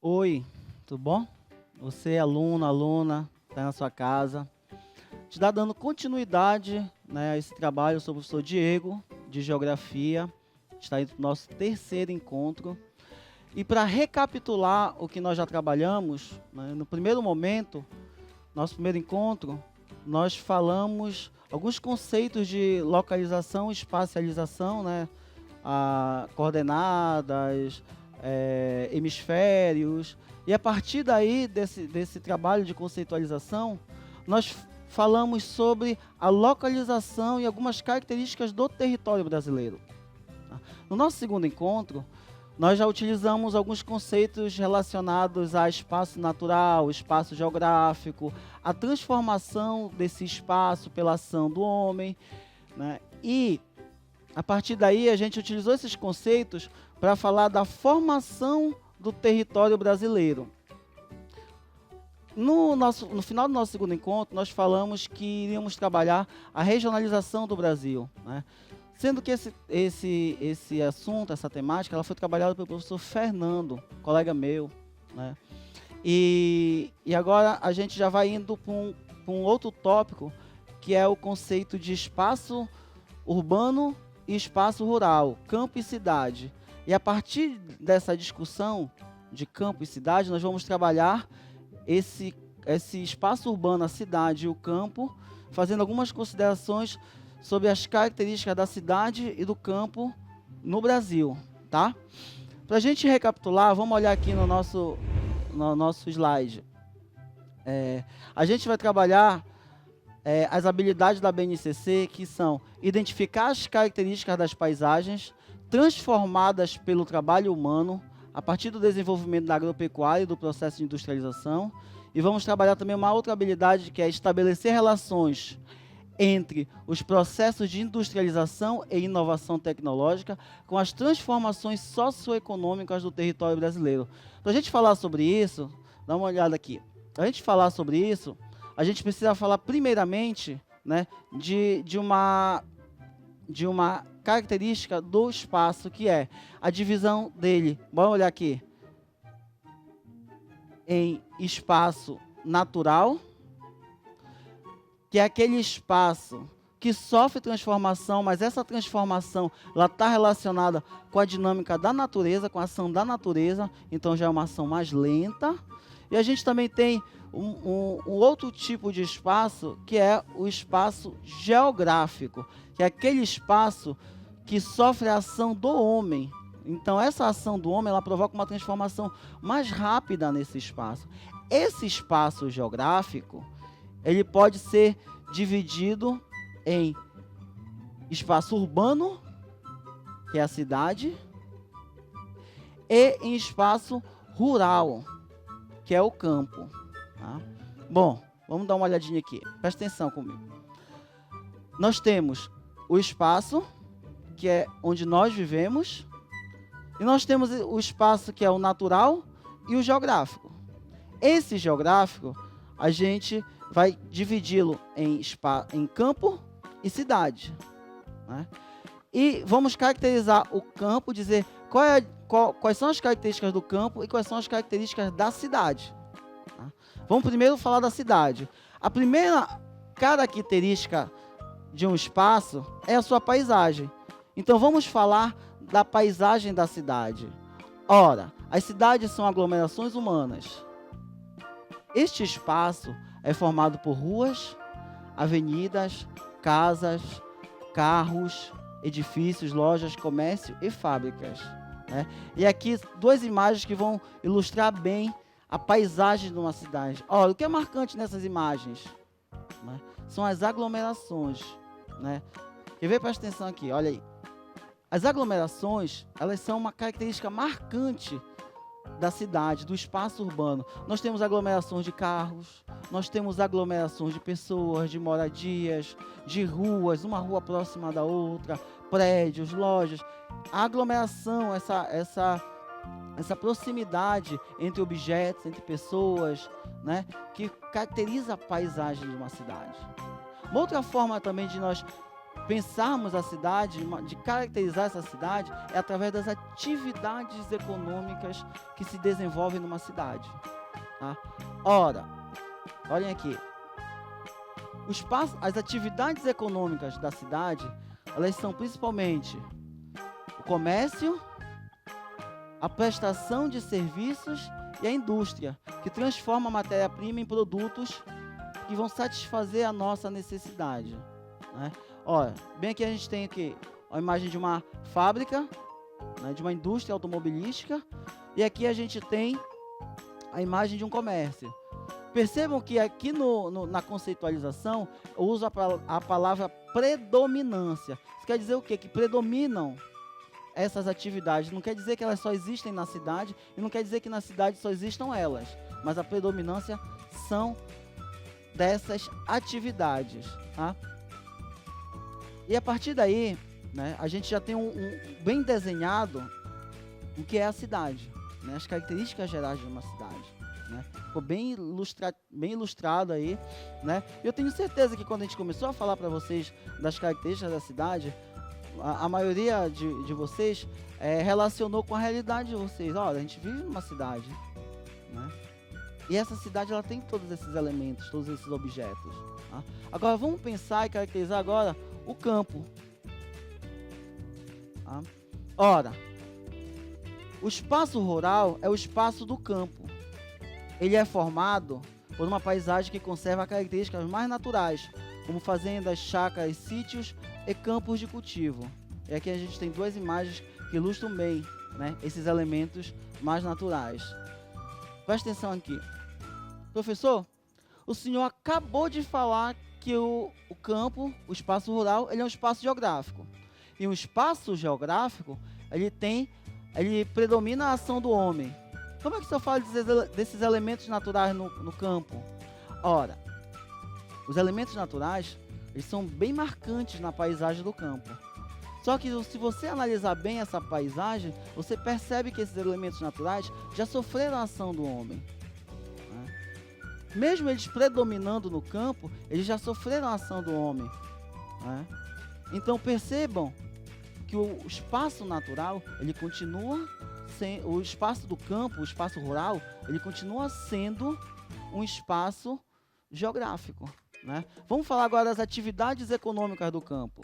Oi, tudo bom? Você, aluno, aluna, está na sua casa. Te dá dando continuidade, né, a esse trabalho sobre o professor Diego, de Geografia. Está indo para o nosso terceiro encontro. E para recapitular o que nós já trabalhamos, né, no primeiro momento, nosso primeiro encontro, nós falamos alguns conceitos de localização e espacialização, né, coordenadas, hemisférios. E a partir daí, desse trabalho de conceitualização, nós falamos sobre a localização e algumas características do território brasileiro. No nosso segundo encontro, nós já utilizamos alguns conceitos relacionados a espaço natural, espaço geográfico, a transformação desse espaço pela ação do homem, né? E a partir daí a gente utilizou esses conceitos para falar da formação do território brasileiro. No final do nosso segundo encontro, nós falamos que iríamos trabalhar a regionalização do Brasil, né? Sendo que esse assunto, essa temática, ela foi trabalhada pelo professor Fernando, colega meu, né? E agora a gente já vai indo para um outro tópico, que é o conceito de espaço urbano e espaço rural, campo e cidade. E a partir dessa discussão de campo e cidade, nós vamos trabalhar esse espaço urbano, a cidade e o campo, fazendo algumas considerações sobre as características da cidade e do campo no Brasil, tá? Para a gente recapitular, vamos olhar aqui no nosso slide. A gente vai trabalhar as habilidades da BNCC, que são identificar as características das paisagens transformadas pelo trabalho humano a partir do desenvolvimento da agropecuária e do processo de industrialização. E vamos trabalhar também uma outra habilidade, que é estabelecer relações entre os processos de industrialização e inovação tecnológica com as transformações socioeconômicas do território brasileiro. Para a gente falar sobre isso, dá uma olhada aqui. Para a gente falar sobre isso, a gente precisa falar primeiramente, né, de uma característica do espaço, que é a divisão dele. Vamos olhar aqui. Em espaço natural, que é aquele espaço que sofre transformação, mas essa transformação está relacionada com a dinâmica da natureza, com a ação da natureza, então já é uma ação mais lenta. E a gente também tem um outro tipo de espaço, que é o espaço geográfico, que é aquele espaço que sofre a ação do homem. Então essa ação do homem, ela provoca uma transformação mais rápida nesse espaço. Esse espaço geográfico, ele pode ser dividido em espaço urbano, que é a cidade, e em espaço rural, que é o campo, tá? Bom, vamos dar uma olhadinha aqui. Presta atenção comigo. Nós temos o espaço, que é onde nós vivemos, e nós temos o espaço que é o natural e o geográfico. Esse geográfico, a gente vai dividi-lo em campo e cidade, né? E vamos caracterizar o campo, dizer quais são as características do campo e quais são as características da cidade, tá? Vamos primeiro falar da cidade. A primeira característica de um espaço é a sua paisagem. Então vamos falar da paisagem da cidade. Ora, as cidades são aglomerações humanas. Este espaço é formado por ruas, avenidas, casas, carros, edifícios, lojas, comércio e fábricas, né? E aqui duas imagens que vão ilustrar bem a paisagem de uma cidade. Olha, o que é marcante nessas imagens, né, são as aglomerações, né? Quer ver? Presta atenção aqui, olha aí. As aglomerações, elas são uma característica marcante da cidade, do espaço urbano. Nós temos aglomerações de carros, nós temos aglomerações de pessoas, de moradias, de ruas, uma rua próxima da outra, prédios, lojas. A aglomeração, essa proximidade entre objetos, entre pessoas, né, que caracteriza a paisagem de uma cidade. Uma outra forma também de nós pensarmos a cidade, de caracterizar essa cidade, é através das atividades econômicas que se desenvolvem numa cidade. Tá? Ora, olhem aqui. As atividades econômicas da cidade, elas são principalmente o comércio, a prestação de serviços e a indústria, que transforma a matéria-prima em produtos que vão satisfazer a nossa necessidade. Né? Olha, bem aqui a gente tem aqui a imagem de uma fábrica, né, de uma indústria automobilística, e aqui a gente tem a imagem de um comércio. Percebam que aqui na conceitualização eu uso a palavra predominância. Isso quer dizer o quê? Que predominam essas atividades. Não quer dizer que elas só existem na cidade e não quer dizer que na cidade só existam elas, mas a predominância são dessas atividades. Tá? E a partir daí, né, a gente já tem bem desenhado o que é a cidade, né, as características gerais de uma cidade. Né? Ficou bem ilustrado aí, né? Eu tenho certeza que quando a gente começou a falar para vocês das características da cidade, a maioria de vocês relacionou com a realidade de vocês. Olha, a gente vive numa cidade, né? E essa cidade ela tem todos esses elementos, todos esses objetos. Tá? Agora vamos pensar e caracterizar agora o campo. Tá? Ora, o espaço rural é o espaço do campo. Ele é formado por uma paisagem que conserva características mais naturais, como fazendas, chácaras, sítios e campos de cultivo. E aqui a gente tem duas imagens que ilustram bem, né, esses elementos mais naturais. Presta atenção aqui. Professor, o senhor acabou de falar que o campo, o espaço rural, ele é um espaço geográfico. E um espaço geográfico, ele predomina a ação do homem. Como é que o senhor fala desses elementos naturais no campo? Ora, os elementos naturais, eles são bem marcantes na paisagem do campo. Só que se você analisar bem essa paisagem, você percebe que esses elementos naturais já sofreram a ação do homem. Né? Mesmo eles predominando no campo, eles já sofreram a ação do homem. Né? Então percebam que o espaço natural, ele continua o espaço do campo, o espaço rural, ele continua sendo um espaço geográfico. Né? Vamos falar agora das atividades econômicas do campo.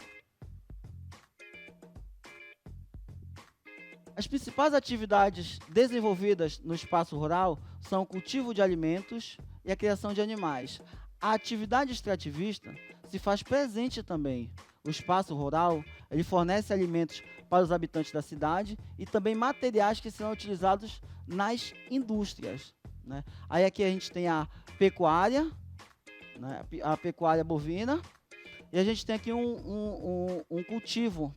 As principais atividades desenvolvidas no espaço rural são o cultivo de alimentos e a criação de animais. A atividade extrativista se faz presente também. O espaço rural, ele fornece alimentos para os habitantes da cidade e também materiais que serão utilizados nas indústrias. Né? Aí aqui a gente tem a pecuária, né? A pecuária bovina, e a gente tem aqui um cultivo,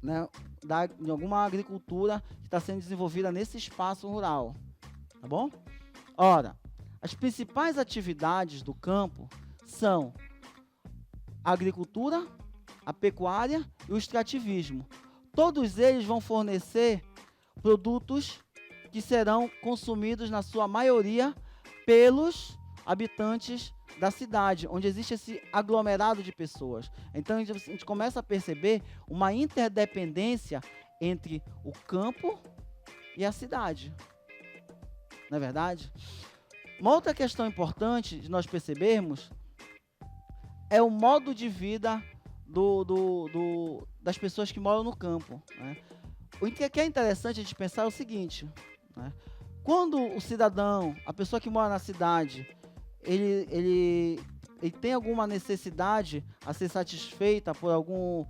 né? De alguma agricultura que está sendo desenvolvida nesse espaço rural. Tá bom? Ora, as principais atividades do campo são a agricultura, a pecuária e o extrativismo. Todos eles vão fornecer produtos que serão consumidos na sua maioria pelos habitantes da cidade, onde existe esse aglomerado de pessoas. Então a gente começa a perceber uma interdependência entre o campo e a cidade. Não é verdade? Uma outra questão importante de nós percebermos é o modo de vida das pessoas que moram no campo. Né? O que é interessante a gente pensar é o seguinte, né? Quando o cidadão, a pessoa que mora na cidade, ele tem alguma necessidade a ser satisfeita por algum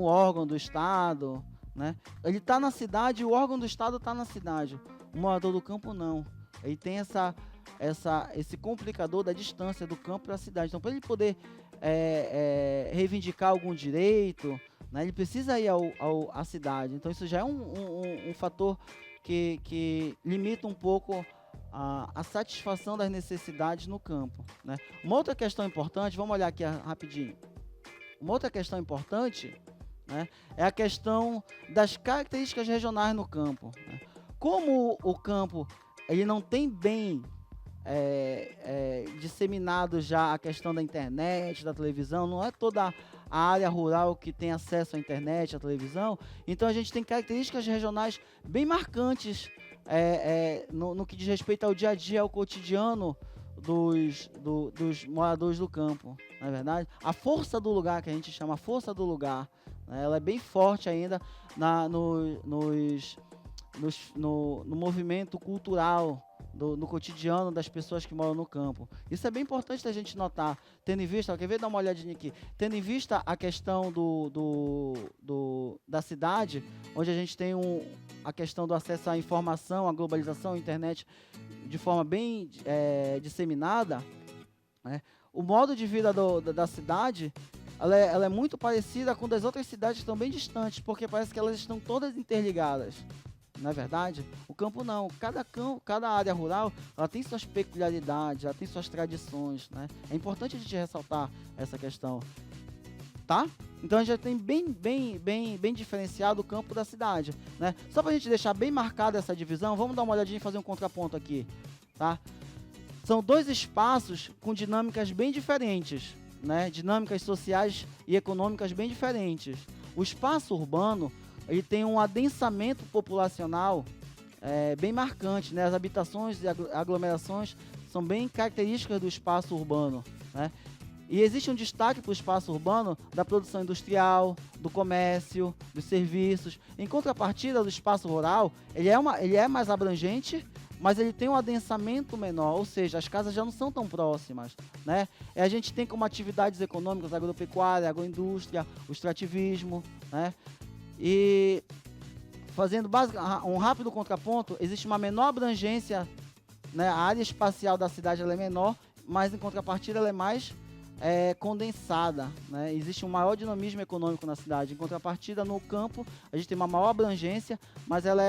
órgão do Estado, né? Ele está na cidade e o órgão do Estado está na cidade. O morador do campo não. Ele tem esse complicador da distância do campo para a cidade. Então, para ele poder reivindicar algum direito, né, ele precisa ir à cidade. Então, isso já é um fator que limita um pouco a satisfação das necessidades no campo. Né? Uma outra questão importante, vamos olhar aqui rapidinho. Uma outra questão importante, né, é a questão das características regionais no campo. Né? Como o campo ele não tem bem disseminado já a questão da internet, da televisão, não é toda a área rural que tem acesso à internet, à televisão. Então a gente tem características regionais bem marcantes no que diz respeito ao dia a dia, ao cotidiano dos moradores do campo, não é verdade? A força do lugar, que a gente chama força do lugar, né, ela é bem forte ainda no movimento cultural, no cotidiano das pessoas que moram no campo. Isso é bem importante da gente notar, tendo em vista, quer ver, dar uma olhadinha aqui, tendo em vista a questão da cidade, onde a gente tem a questão do acesso à informação, à globalização, à internet, de forma bem disseminada, né? O modo de vida da cidade, ela é muito parecida com das outras cidades que estão bem distantes, porque parece que elas estão todas interligadas. Não é verdade? O campo não. Cada área rural, ela tem suas peculiaridades, ela tem suas tradições, né? É importante a gente ressaltar essa questão, tá? Então a gente já tem bem diferenciado o campo da cidade, né? Só para a gente deixar bem marcada essa divisão, vamos dar uma olhadinha e fazer um contraponto aqui, tá? São dois espaços com dinâmicas bem diferentes, né? Dinâmicas sociais e econômicas bem diferentes. O espaço urbano, ele tem um adensamento populacional bem marcante, né? As habitações e aglomerações são bem características do espaço urbano, né? E existe um destaque para o espaço urbano da produção industrial, do comércio, dos serviços. Em contrapartida do espaço rural, ele é mais abrangente, mas ele tem um adensamento menor, ou seja, as casas já não são tão próximas, né? E a gente tem como atividades econômicas a agropecuária, a agroindústria, o extrativismo, né? E fazendo um rápido contraponto, existe uma menor abrangência, né? A área espacial da cidade ela é menor, mas em contrapartida ela é mais condensada, né? Existe um maior dinamismo econômico na cidade. Em contrapartida, no campo, a gente tem uma maior abrangência, mas ela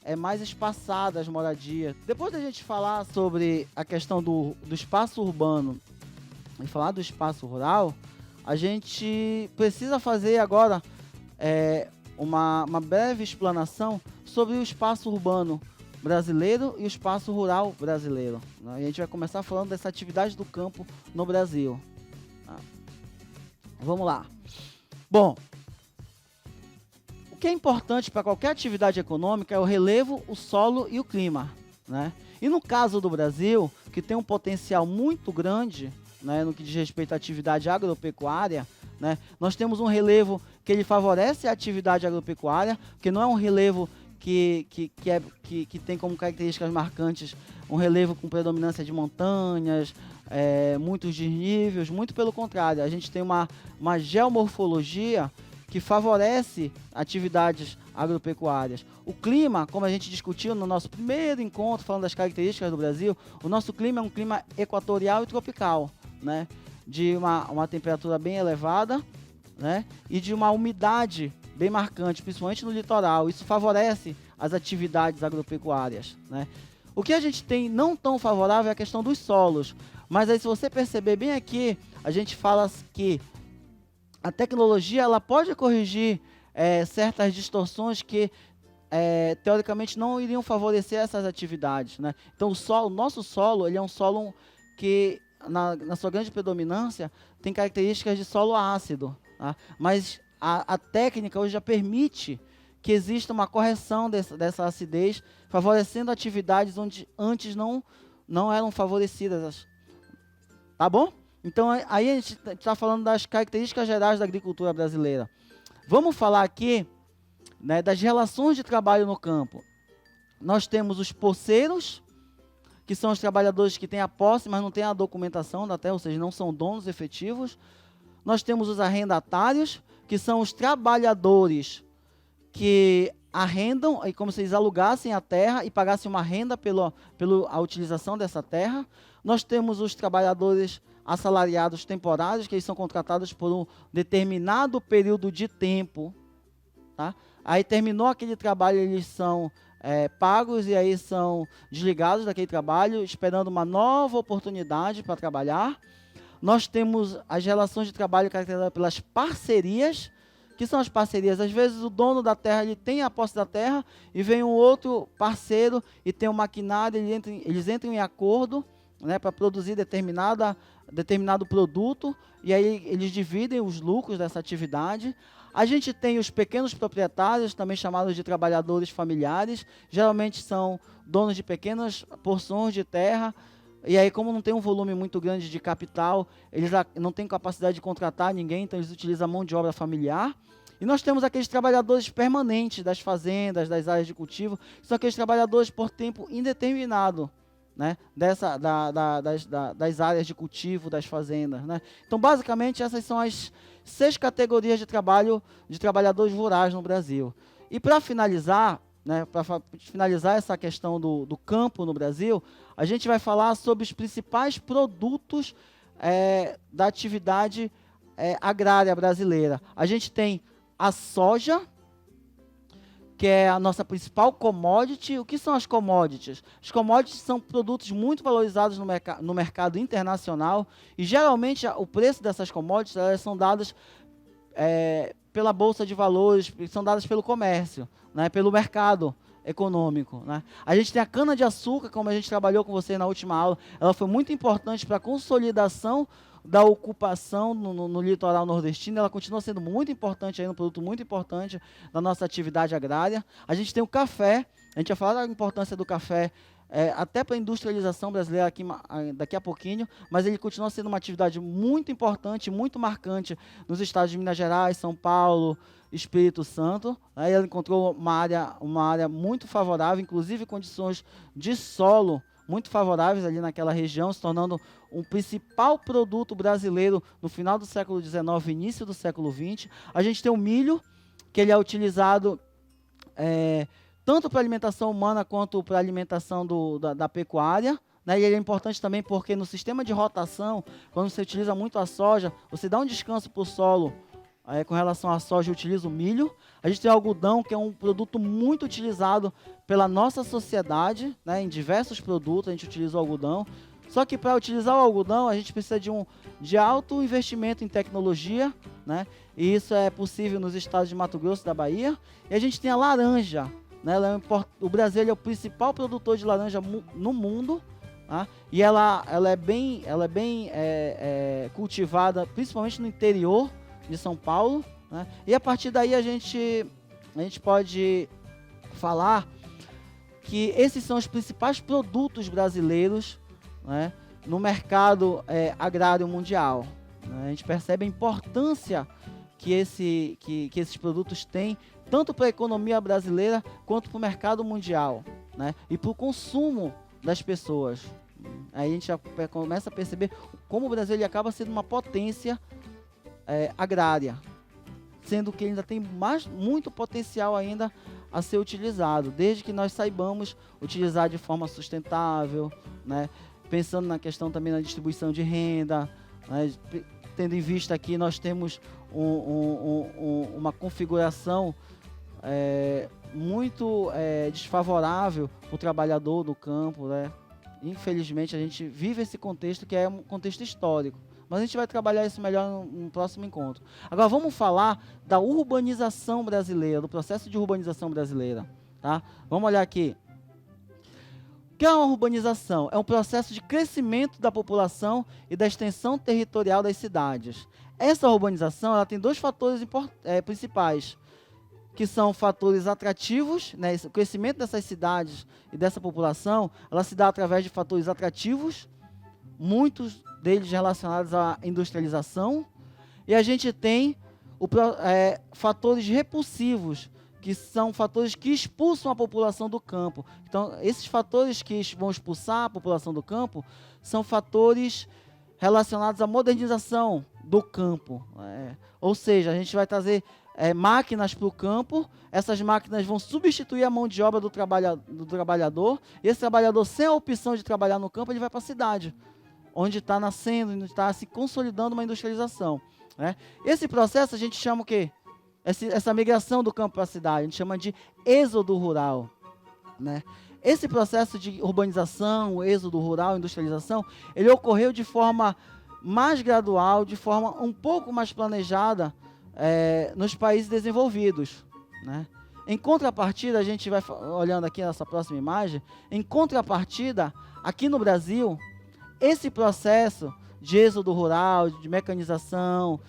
é mais espaçada as moradias. Depois da gente falar sobre a questão do espaço urbano e falar do espaço rural, a gente precisa fazer agora uma breve explanação sobre o espaço urbano brasileiro e o espaço rural brasileiro, né? E a gente vai começar falando dessa atividade do campo no Brasil. Vamos lá. Bom, o que é importante para qualquer atividade econômica é o relevo, o solo e o clima, né? E no caso do Brasil, que tem um potencial muito grande, né, no que diz respeito à atividade agropecuária, né, nós temos um relevo que ele favorece a atividade agropecuária, que não é um relevo que tem como características marcantes um relevo com predominância de montanhas, muitos desníveis, muito pelo contrário, a gente tem uma geomorfologia que favorece atividades agropecuárias. O clima, como a gente discutiu no nosso primeiro encontro, falando das características do Brasil, o nosso clima é um clima equatorial e tropical, né? De uma temperatura bem elevada, né? E de uma umidade bem marcante, principalmente no litoral. Isso favorece as atividades agropecuárias, né? O que a gente tem não tão favorável é a questão dos solos. Mas aí, se você perceber bem aqui, a gente fala que a tecnologia ela pode corrigir certas distorções que teoricamente não iriam favorecer essas atividades, né? Então o nosso solo, ele é um solo que na sua grande predominância tem características de solo ácido, tá? Mas a técnica hoje já permite que exista uma correção dessa acidez, favorecendo atividades onde antes não eram favorecidas, tá bom? Então aí a gente está falando das características gerais da agricultura brasileira. Vamos falar aqui, né, das relações de trabalho no campo. Nós temos os poceiros, que são os trabalhadores que têm a posse, mas não têm a documentação da terra, ou seja, não são donos efetivos. Nós temos os arrendatários, que são os trabalhadores que arrendam, é como se eles alugassem a terra e pagassem uma renda pela utilização dessa terra. Nós temos os trabalhadores assalariados temporários, que eles são contratados por um determinado período de tempo, tá? Aí terminou aquele trabalho, eles são pagos e aí são desligados daquele trabalho, esperando uma nova oportunidade para trabalhar. Nós temos as relações de trabalho caracterizadas pelas parcerias. Que são as parcerias? Às vezes o dono da terra ele tem a posse da terra e vem um outro parceiro e tem um maquinário, eles entram em acordo, né, para produzir determinado produto, e aí eles dividem os lucros dessa atividade. A gente tem os pequenos proprietários, também chamados de trabalhadores familiares, geralmente são donos de pequenas porções de terra, e aí como não tem um volume muito grande de capital, eles não têm capacidade de contratar ninguém, então eles utilizam a mão de obra familiar. E nós temos aqueles trabalhadores permanentes das fazendas, das áreas de cultivo, que são aqueles trabalhadores por tempo indeterminado, né, das áreas de cultivo, das fazendas, né. Então, basicamente, essas são as 6 categorias de trabalho de trabalhadores rurais no Brasil. E para finalizar, né, essa questão do campo no Brasil, a gente vai falar sobre os principais produtos da atividade agrária brasileira. A gente tem a soja, que é a nossa principal commodity. O que são as commodities? As commodities são produtos muito valorizados no mercado internacional, e geralmente o preço dessas commodities elas são dadas pela Bolsa de Valores, são dadas pelo comércio, né, pelo mercado econômico, né. A gente tem a cana-de-açúcar, como a gente trabalhou com você na última aula, ela foi muito importante para a consolidação da ocupação no litoral nordestino. Ela continua sendo muito importante, um produto muito importante da nossa atividade agrária. A gente tem o café, a gente vai falar da importância do café até para a industrialização brasileira daqui a pouquinho, mas ele continua sendo uma atividade muito importante, muito marcante nos estados de Minas Gerais, São Paulo, Espírito Santo. Aí ela encontrou uma área muito favorável, inclusive condições de solo muito favoráveis ali naquela região, se tornando um principal produto brasileiro no final do século XIX, início do século XX. A gente tem o milho, que ele é utilizado tanto para alimentação humana quanto para alimentação da pecuária, né? E ele é importante também porque no sistema de rotação, quando você utiliza muito a soja, você dá um descanso para o solo. Com relação à soja, utiliza o milho. A gente tem o algodão, que é um produto muito utilizado pela nossa sociedade, né? Em diversos produtos a gente utiliza o algodão. Só que para utilizar o algodão, a gente precisa de alto investimento em tecnologia, né? E isso é possível nos estados de Mato Grosso e da Bahia. E a gente tem a laranja, né? O Brasil é o principal produtor de laranja no mundo. Tá? E ela é bem cultivada, principalmente no interior de São Paulo, né? E a partir daí a gente pode falar que esses são os principais produtos brasileiros, né, no mercado agrário mundial, né? A gente percebe a importância que esses produtos têm, tanto para a economia brasileira quanto para o mercado mundial, né, e para o consumo das pessoas. Aí a gente já começa a perceber como o Brasil ele acaba sendo uma potência agrária, sendo que ainda tem muito potencial ainda a ser utilizado, desde que nós saibamos utilizar de forma sustentável, né? Pensando na questão também da distribuição de renda, né? Tendo em vista que nós temos uma configuração muito desfavorável para o trabalhador do campo, né? Infelizmente a gente vive esse contexto que é um contexto histórico. Mas a gente vai trabalhar isso melhor no próximo encontro. Agora vamos falar da urbanização brasileira, do processo de urbanização brasileira. Tá? Vamos olhar aqui. O que é uma urbanização? É um processo de crescimento da população e da extensão territorial das cidades. Essa urbanização ela tem 2 fatores principais, que são fatores atrativos, né? O crescimento dessas cidades e dessa população, ela se dá através de fatores atrativos, muitos deles relacionados à industrialização, e a gente tem fatores repulsivos, que são fatores que expulsam a população do campo. Então, esses fatores que vão expulsar a população do campo são fatores relacionados à modernização do campo. Ou seja, a gente vai trazer máquinas para o campo, essas máquinas vão substituir a mão de obra do trabalhador, e esse trabalhador, sem a opção de trabalhar no campo, ele vai para a cidade, onde está nascendo, onde está se consolidando uma industrialização, né? Esse processo a gente chama o quê? Essa migração do campo para a cidade, a gente chama de êxodo rural, né? Esse processo de urbanização, êxodo rural, industrialização, ele ocorreu de forma mais gradual, de forma um pouco mais planejada nos países desenvolvidos, né? Em contrapartida, a gente vai olhando aqui nessa próxima imagem, em contrapartida, aqui no Brasil, esse processo de êxodo rural, de mecanização,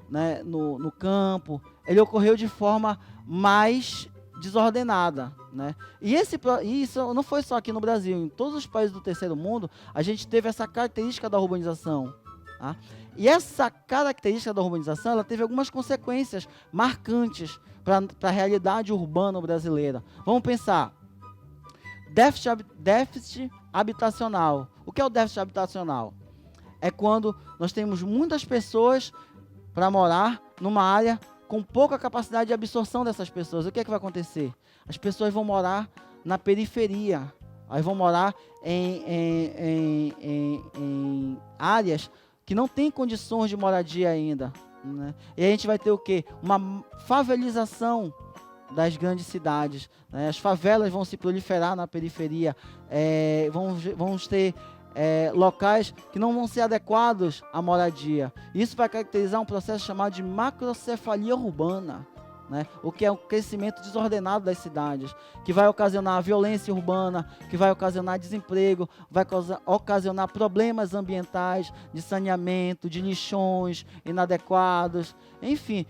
né, no campo, ele ocorreu de forma mais desordenada, né? E isso não foi só aqui no Brasil, em todos os países do terceiro mundo, a gente teve essa característica da urbanização, tá? E essa característica da urbanização, ela teve algumas consequências marcantes para a realidade urbana brasileira. Vamos pensar, déficit habitacional. O que é o déficit habitacional? É quando nós temos muitas pessoas para morar numa área com pouca capacidade de absorção dessas pessoas. O que é que vai acontecer? As pessoas vão morar na periferia, aí vão morar em áreas que não têm condições de moradia ainda, né? E a gente vai ter o quê? Uma favelização das grandes cidades, né? As favelas vão se proliferar na periferia, vamos ter locais que não vão ser adequados à moradia. Isso vai caracterizar um processo chamado de macrocefalia urbana, né? O que é o crescimento desordenado das cidades, que vai ocasionar violência urbana, que vai ocasionar desemprego, vai ocasionar problemas ambientais, de saneamento, de lixões inadequados, enfim.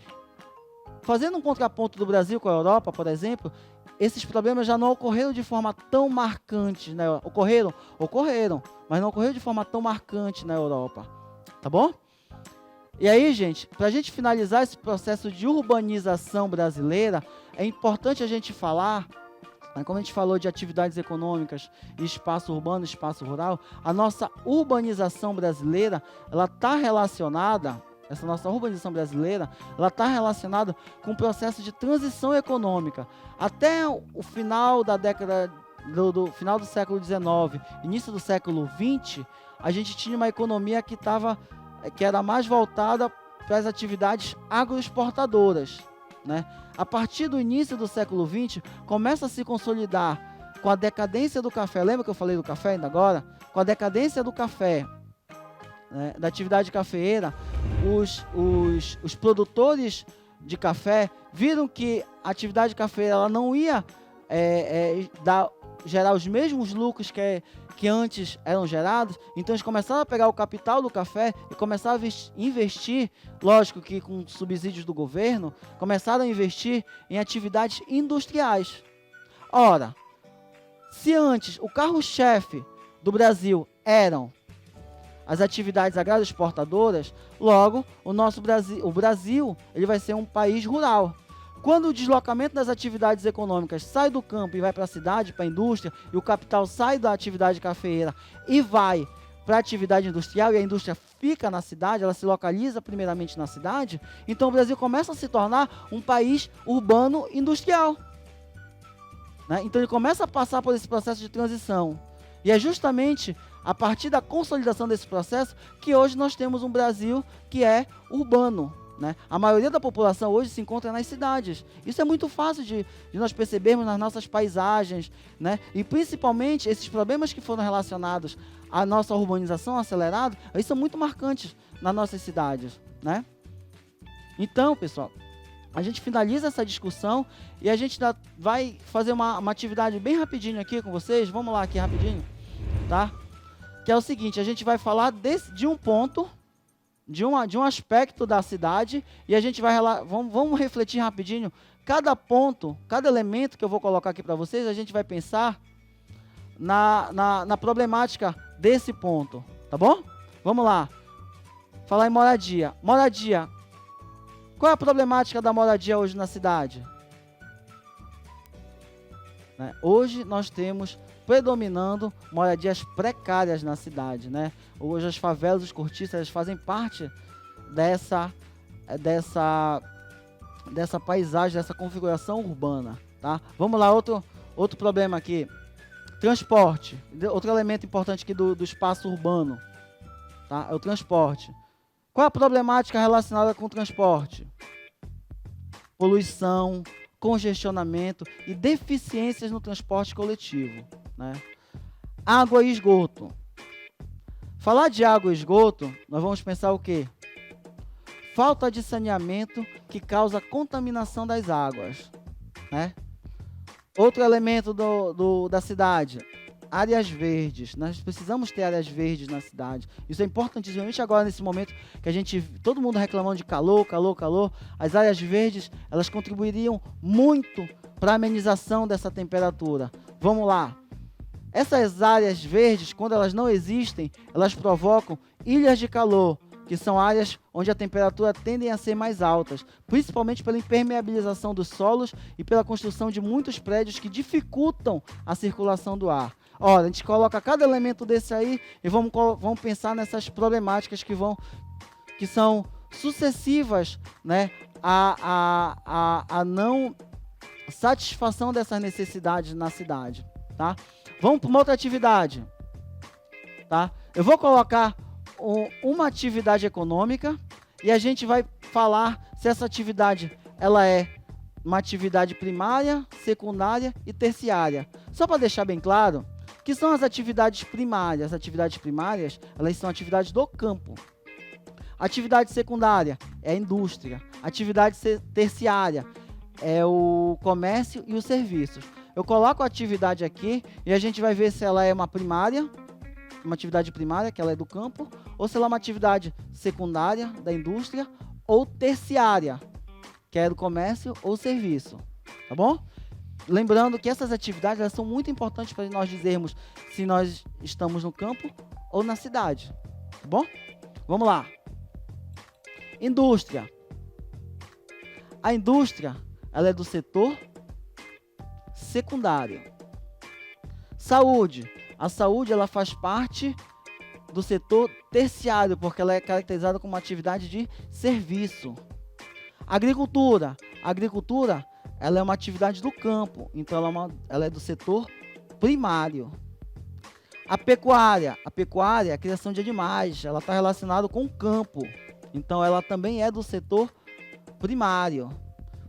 Fazendo um contraponto do Brasil com a Europa, por exemplo, esses problemas já não ocorreram de forma tão marcante, né? Ocorreram, mas não ocorreram de forma tão marcante na Europa, tá bom? E aí, gente, para a gente finalizar esse processo de urbanização brasileira, é importante a gente falar, né, como a gente falou de atividades econômicas, espaço urbano, espaço rural, a nossa urbanização brasileira, ela está relacionada, essa nossa urbanização brasileira, ela está relacionada com o processo de transição econômica. Até o final da década, do final do século XIX, início do século XX, a gente tinha uma economia que era mais voltada para as atividades agroexportadoras, né? A partir do início do século XX, começa a se consolidar com a decadência do café. Lembra que eu falei do café ainda agora? Com a decadência do café, né, da atividade cafeeira, os produtores de café viram que a atividade cafeeira ela não ia gerar os mesmos lucros que antes eram gerados, então eles começaram a pegar o capital do café e começaram a investir, lógico que com subsídios do governo, começaram a investir em atividades industriais. Ora, se antes o carro-chefe do Brasil eram as atividades agroexportadoras, logo o Brasil ele vai ser um país rural. Quando o deslocamento das atividades econômicas sai do campo e vai para a cidade, para a indústria, e o capital sai da atividade cafeeira e vai para a atividade industrial, e a indústria fica na cidade, ela se localiza primeiramente na cidade, então o Brasil começa a se tornar um país urbano industrial, né? Então ele começa a passar por esse processo de transição. E é justamente a partir da consolidação desse processo que hoje nós temos um Brasil que é urbano, né? A maioria da população hoje se encontra nas cidades. Isso é muito fácil de nós percebermos nas nossas paisagens, né? E principalmente esses problemas que foram relacionados à nossa urbanização acelerada, eles são muito marcantes nas nossas cidades, né? Então, pessoal, a gente finaliza essa discussão e a gente vai fazer uma atividade bem rapidinho aqui com vocês. Vamos lá aqui rapidinho, tá? Que é o seguinte, a gente vai falar de um ponto, de um aspecto da cidade, e a gente vai vamos refletir rapidinho, cada ponto, cada elemento que eu vou colocar aqui para vocês, a gente vai pensar na problemática desse ponto, tá bom? Vamos lá, falar em moradia. Moradia, qual é a problemática da moradia hoje na cidade? Né? Hoje nós temos predominando moradias precárias na cidade, né? Hoje as favelas, os cortiços, elas fazem parte dessa paisagem, dessa configuração urbana, tá? Vamos lá, outro problema aqui, transporte, outro elemento importante aqui do espaço urbano, tá? É o transporte. Qual é a problemática relacionada com o transporte? Poluição, congestionamento e deficiências no transporte coletivo, né? Água e esgoto. Falar de água e esgoto, nós vamos pensar o quê? Falta de saneamento que causa contaminação das águas, né? Outro elemento da cidade, áreas verdes. Nós precisamos ter áreas verdes na cidade. Isso é importantíssimo, principalmente agora nesse momento que todo mundo reclamando de calor, calor, calor. As áreas verdes, elas contribuiriam muito para a amenização dessa temperatura. Vamos lá. Essas áreas verdes, quando elas não existem, elas provocam ilhas de calor, que são áreas onde a temperatura tendem a ser mais altas, principalmente pela impermeabilização dos solos e pela construção de muitos prédios que dificultam a circulação do ar. Ora, a gente coloca cada elemento desse aí e vamos pensar nessas problemáticas que são sucessivas, né, a não satisfação dessas necessidades na cidade, tá? Vamos para uma outra atividade, tá? Eu vou colocar uma atividade econômica e a gente vai falar se essa atividade ela é uma atividade primária, secundária e terciária. Só para deixar bem claro, que são as atividades primárias? As atividades primárias, elas são atividades do campo. Atividade secundária é a indústria. Atividade terciária é o comércio e os serviços. Eu coloco a atividade aqui e a gente vai ver se ela é uma primária, uma atividade primária, que ela é do campo, ou se ela é uma atividade secundária da indústria, ou terciária, que é do comércio ou serviço, tá bom? Lembrando que essas atividades elas são muito importantes para nós dizermos se nós estamos no campo ou na cidade, tá bom? Vamos lá. Indústria. A indústria, ela é do setor secundário. Saúde. A saúde, ela faz parte do setor terciário, porque ela é caracterizada como uma atividade de serviço. Agricultura. A agricultura, ela é uma atividade do campo, então ela é do setor primário. A pecuária é a criação de animais, ela está relacionada com o campo, então ela também é do setor primário.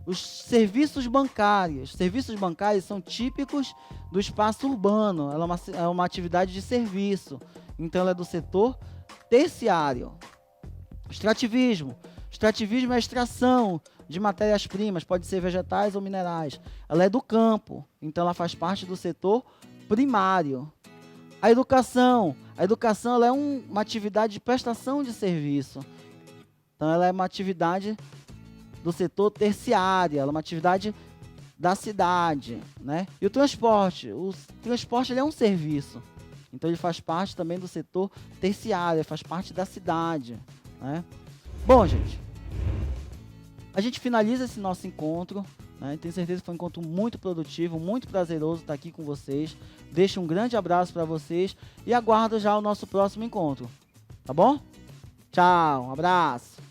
Os serviços bancários são típicos do espaço urbano, ela é uma atividade de serviço, então ela é do setor terciário. Extrativismo é a extração de matérias-primas, pode ser vegetais ou minerais. Ela é do campo, então ela faz parte do setor primário. A educação ela é uma atividade de prestação de serviço, então ela é uma atividade do setor terciário, ela é uma atividade da cidade, né? E o transporte ele é um serviço, então ele faz parte também do setor terciário, ele faz parte da cidade, né? Bom, gente, a gente finaliza esse nosso encontro, né? Tenho certeza que foi um encontro muito produtivo, muito prazeroso estar aqui com vocês. Deixo um grande abraço para vocês e aguardo já o nosso próximo encontro, tá bom? Tchau, um abraço.